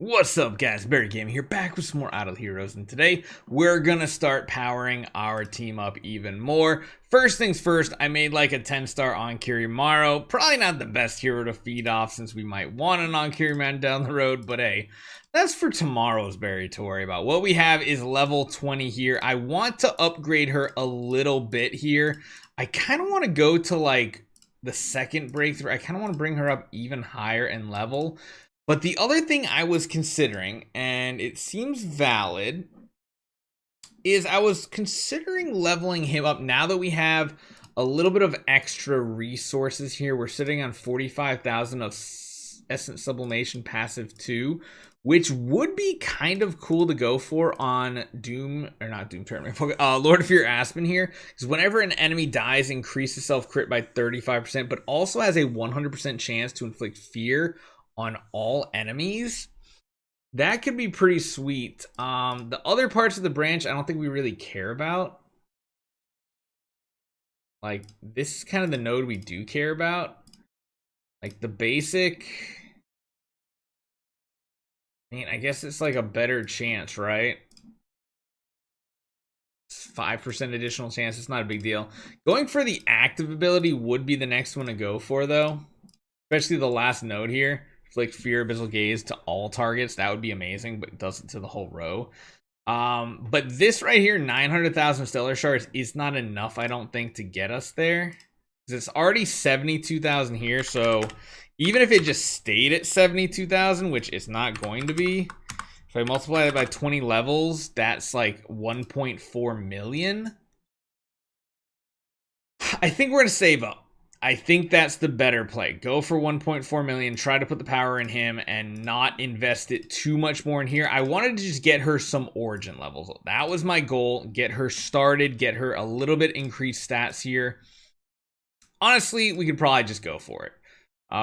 What's up, guys? Barry Gaming here, back with some more Idle Heroes, and today we're gonna start powering our team up even more. First things first, I made like a 10-star on Kirimaro. Probably not the best hero to feed off since we might want an on Kiriman down the road, but hey, that's for tomorrow's Barry to worry about. What we have is level 20 here. I want to upgrade her a little bit here. I kind of want to go to like the second breakthrough. I kind of want to bring her up even higher in level. But the other thing I was considering, and it seems valid, is I was considering leveling him up now that we have a little bit of extra resources here. We're sitting on 45,000 of Essence Sublimation Passive 2, which would be kind of cool to go for on Doom, or not Doom Tournament, Lord of Fear Aspen here. Because whenever an enemy dies, increases self-crit by 35%, but also has a 100% chance to inflict fear on all enemies. That could be pretty sweet. The other parts of the branch I don't think we really care about. Like, this is kind of the node we do care about. Like the basic, I mean, I guess it's like a better chance, right? 5% additional chance. It's not a big deal. Going for the active ability would be the next one to go for, though, especially the last node here. Like Fear Abyssal Gaze to all targets, that would be amazing, but it does it to the whole row. But this right here, 900,000 stellar shards, is not enough, I don't think, to get us there, because it's already 72,000 here. So even if it just stayed at 72,000, which it's not going to be, if I multiply it by 20 levels, that's like 1.4 million. I think we're gonna save up. I think that's the better play. Go for 1.4 million, try to put the power in him and not invest it too much more in here. I wanted to just get her some origin levels. That was my goal. Get her started, get her a little bit increased stats here. Honestly, we could probably just go for it.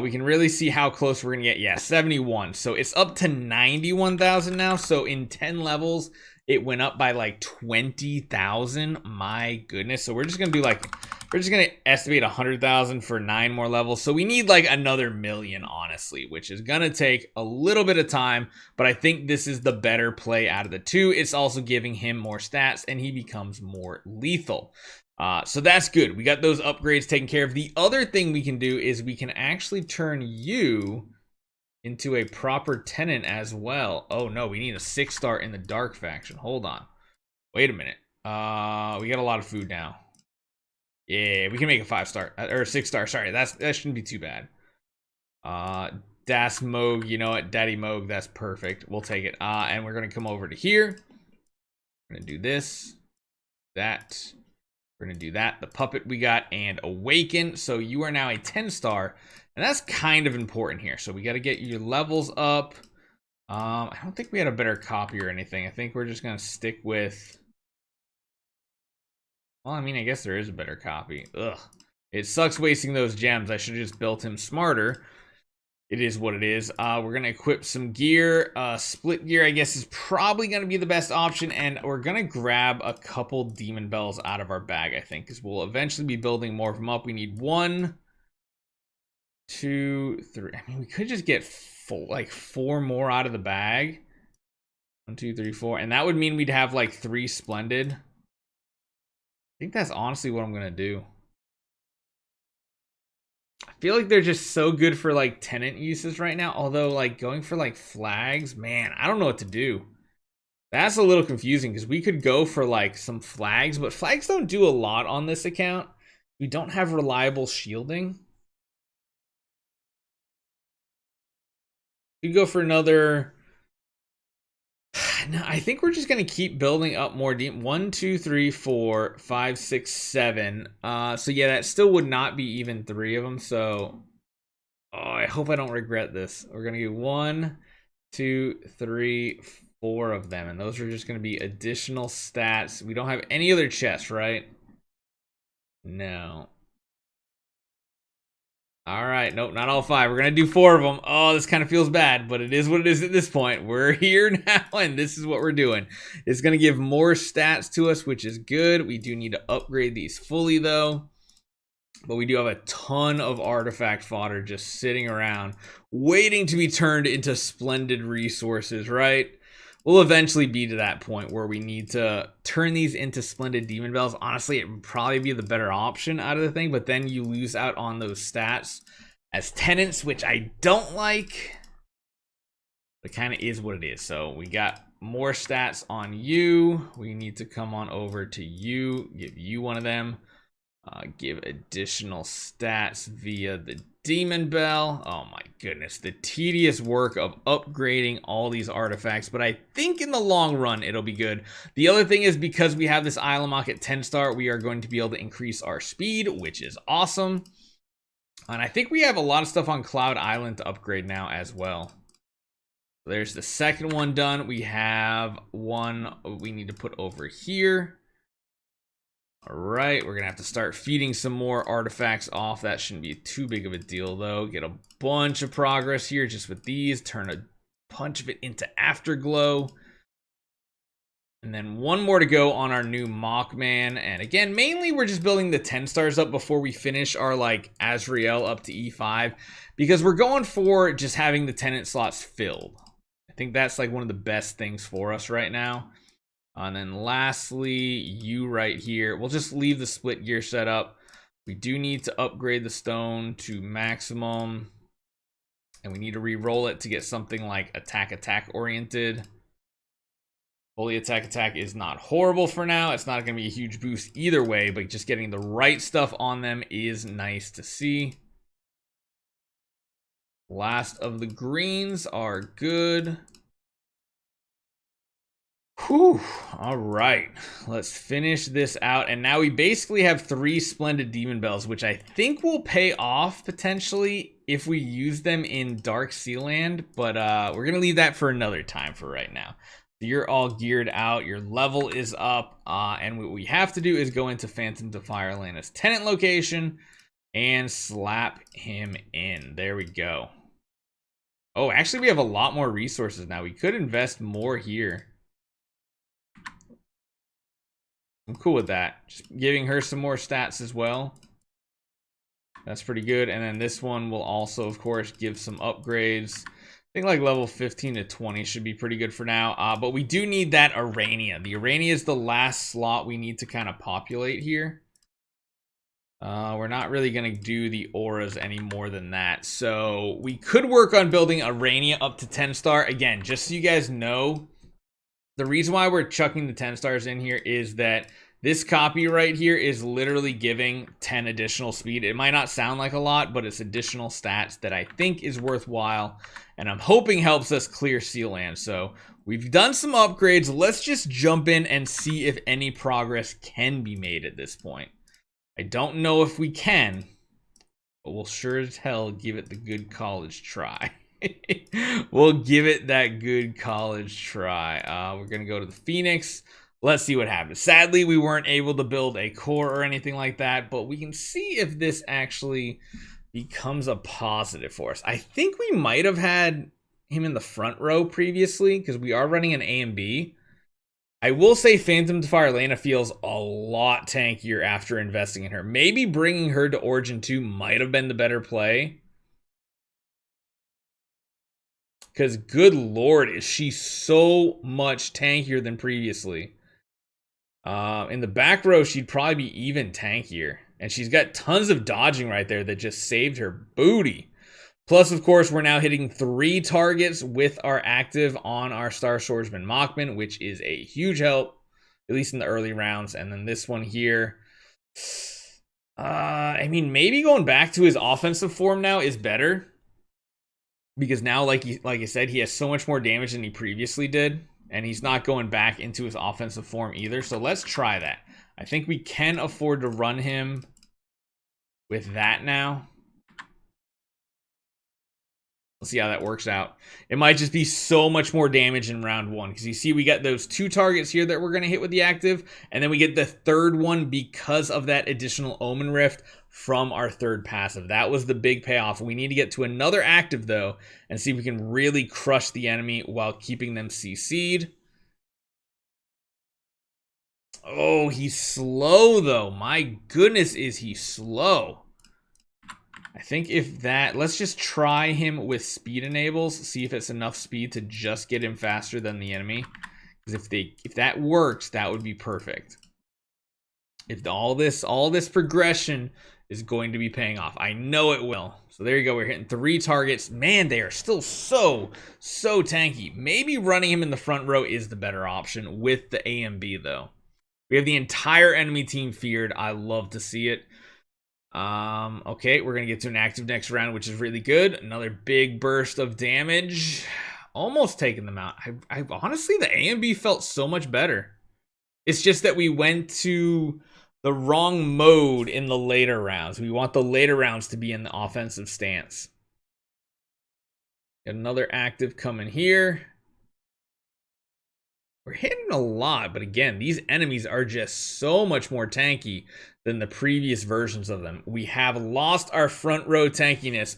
We can really see how close we're gonna get. Yeah, 71. So it's up to 91,000 now. So in 10 levels, it went up by like 20,000. My goodness. So we're just gonna do like, we're just gonna estimate 100,000 for 9 more levels. So we need like another million, honestly, which is gonna take a little bit of time, but I think this is the better play out of the two. It's also giving him more stats and he becomes more lethal. So that's good. We got those upgrades taken care of. The other thing we can do is we can actually turn you into a proper tenant as well. Oh no, we need a 6-star in the dark faction. Hold on. Wait a minute. We got a lot of food now. Yeah, we can make a 5-star or a 6-star. Sorry, that shouldn't be too bad. Das Moog, you know what? Daddy Moog, that's perfect. We'll take it. And we're gonna come over to here. We're gonna do this, that. We're gonna do that. The puppet we got and awaken. So you are now a 10-star, and that's kind of important here. So we got to get your levels up. I don't think we had a better copy or anything. I think we're just gonna stick with. Well, I mean, I guess there is a better copy. Ugh. It sucks wasting those gems. I should have just built him smarter. It is what it is. We're going to equip some gear. Split gear, I guess, is probably going to be the best option. And we're going to grab a couple demon bells out of our bag, I think, because we'll eventually be building more of them up. We need 1, 2, 3. I mean, we could just get 4 more out of the bag. 1, 2, 3, 4. And that would mean we'd have like 3 splendid. I think that's honestly what I'm going to do. I feel like they're just so good for like tenant uses right now. Although like going for like flags, man, I don't know what to do. That's a little confusing because we could go for like some flags, but flags don't do a lot on this account. We don't have reliable shielding. We go for another. No, I think we're just gonna keep building up more deep. 1, 2, 3, 4, 5, 6, 7. So yeah, that still would not be even 3 of them. So, I hope I don't regret this. We're gonna do 1, 2, 3, 4 of them, and those are just gonna be additional stats. We don't have any other chests, right? No. All right, nope, not all 5. We're gonna do 4 of them. Oh, this kind of feels bad, but it is what it is at this point. We're here now, and this is what we're doing. It's gonna give more stats to us, which is good. We do need to upgrade these fully, though. But we do have a ton of artifact fodder just sitting around, waiting to be turned into splendid resources, right? We'll eventually be to that point where we need to turn these into splendid demon bells. Honestly, it would probably be the better option out of the thing, but then you lose out on those stats as tenants, which I don't like. It kind of is what it is. So we got more stats on you. We need to come on over to you, give you one of them. Give additional stats via the demon bell. Oh my goodness, the tedious work of upgrading all these artifacts, but I think in the long run it'll be good. The other thing is, because we have this Islamok at 10 star, we are going to be able to increase our speed, which is awesome. And I think we have a lot of stuff on Cloud Island to upgrade now as well. There's the second one done. We have one we need to put over here. All right, we're gonna have to start feeding some more artifacts off. That shouldn't be too big of a deal though. Get a bunch of progress here just with these. Turn a bunch of it into Afterglow. And then one more to go on our new Mockman. And again, mainly we're just building the 10 stars up before we finish our like Azrael up to E5. Because we're going for just having the tenant slots filled. I think that's like one of the best things for us right now. And then lastly, you right here. We'll just leave the split gear set up. We do need to upgrade the stone to maximum. And we need to re-roll it to get something like attack oriented. Fully attack is not horrible for now. It's not going to be a huge boost either way, but just getting the right stuff on them is nice to see. Last of the greens are good. Whew. All right, let's finish this out. And now we basically have 3 splendid demon bells, which I think will pay off potentially if we use them in Dark Sea Land. But we're gonna leave that for another time for right now. You're all geared out, your level is up, and what we have to do is go into Phantom to Firelanda's tenant location and slap him in. There we go. Oh, actually we have a lot more resources now. We could invest more here. I'm cool with that. Just giving her some more stats as well. That's pretty good. And then this one will also, of course, give some upgrades. I think like level 15 to 20 should be pretty good for now. But we do need that Arania. The Arania is the last slot we need to kind of populate here. We're not really going to do the auras any more than that. So we could work on building Arania up to 10 star. Again, just so you guys know, the reason why we're chucking the 10 stars in here is that this copy right here is literally giving 10 additional speed. It might not sound like a lot, but it's additional stats that I think is worthwhile, and I'm hoping helps us clear Sealand. So we've done some upgrades. Let's just jump in and see if any progress can be made at this point. I don't know if we can, but we'll sure as hell give it the good college try. We'll give it that good college try. We're gonna go to the Phoenix. Let's see what happens. Sadly, we weren't able to build a core or anything like that, but we can see if this actually becomes a positive for us. I think we might have had him in the front row previously because we are running an A and B. I will say Phantom to Firelana feels a lot tankier after investing in her. Maybe bringing her to Origin 2 might have been the better play. Because good lord, is she so much tankier than previously. In the back row, she'd probably be even tankier. And she's got tons of dodging right there that just saved her booty. Plus, of course, we're now hitting 3 targets with our active on our Star Swordsman Mockman, which is a huge help, at least in the early rounds. And then this one here. I mean, maybe going back to his offensive form now is better. Because now, like I said, he has so much more damage than he previously did. And he's not going back into his offensive form either. So let's try that. I think we can afford to run him with that now. Let's see how that works out. It might just be so much more damage in round 1. Because you see we got those 2 targets here that we're going to hit with the active. And then we get the third one because of that additional Omen Rift from our third passive. That was the big payoff. We need to get to another active though and see if we can really crush the enemy while keeping them CC'd. Oh, he's slow though. My goodness, is he slow. I think if that, let's just try him with speed enables, see if it's enough speed to just get him faster than the enemy. Because if that works, that would be perfect. If all this progression is going to be paying off, I know it will. So there you go. We're hitting 3 targets. Man, they are still so tanky. Maybe running him in the front row is the better option with the AMB though. We have the entire enemy team feared. I love to see it. Okay, we're gonna get to an active next round, which is really good. Another big burst of damage. Almost taking them out. I honestly, the AMB felt so much better. It's just that we went to the wrong mode in the later rounds. We want the later rounds to be in the offensive stance. Got another active coming here. We're hitting a lot, but again, these enemies are just so much more tanky than the previous versions of them. We have lost our front row tankiness.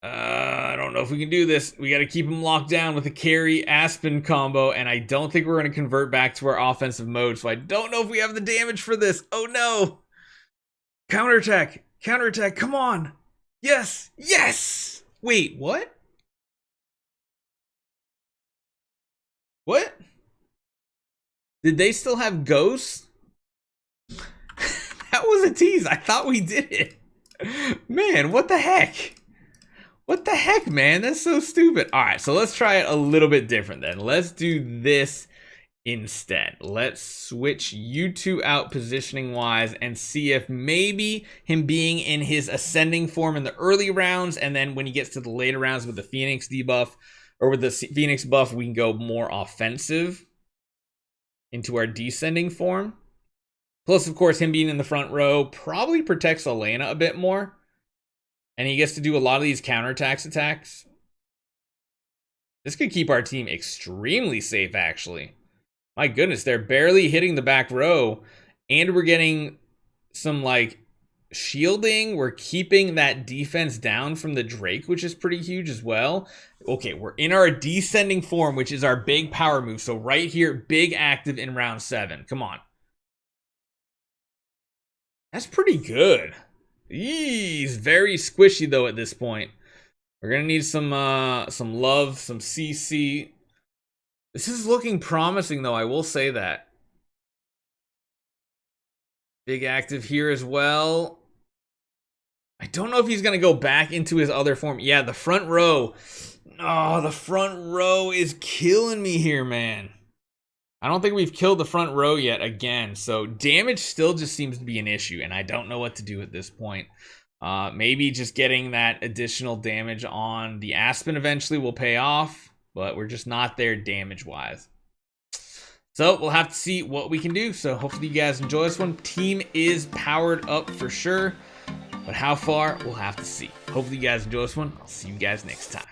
I don't know if we can do this. We got to keep him locked down with a carry Aspen combo, and I don't think we're going to convert back to our offensive mode, so I don't know if we have the damage for this. Oh no! Counterattack! Counterattack, come on! Yes! Yes! Wait, what? What? Did they still have ghosts? That was a tease. I thought we did it. Man, what the heck? What the heck, man? That's so stupid. All right, so let's try it a little bit different then. Let's do this instead. Let's switch you two out positioning wise and see if maybe him being in his ascending form in the early rounds, and then when he gets to the later rounds with the Phoenix debuff or with the Phoenix buff, we can go more offensive into our descending form. Plus, of course, him being in the front row probably protects Elena a bit more. And he gets to do a lot of these attacks. This could keep our team extremely safe, actually. My goodness, they're barely hitting the back row. And we're getting some, like, shielding. We're keeping that defense down from the Drake, which is pretty huge as well. Okay, we're in our descending form, which is our big power move. So right here, big active in round 7. Come on. That's pretty good. He's very squishy though at this point. We're gonna need some love, some CC. This is looking promising though, I will say that. Big active here as well. I don't know if he's gonna go back into his other form. Yeah, the front row. Oh, the front row is killing me here, man. I don't think we've killed the front row yet again, so damage still just seems to be an issue, and I don't know what to do at this point. Maybe just getting that additional damage on the Aspen eventually will pay off, but we're just not there damage-wise. So we'll have to see what we can do, so hopefully you guys enjoy this one. Team is powered up for sure, but how far, we'll have to see. Hopefully you guys enjoy this one. I'll see you guys next time.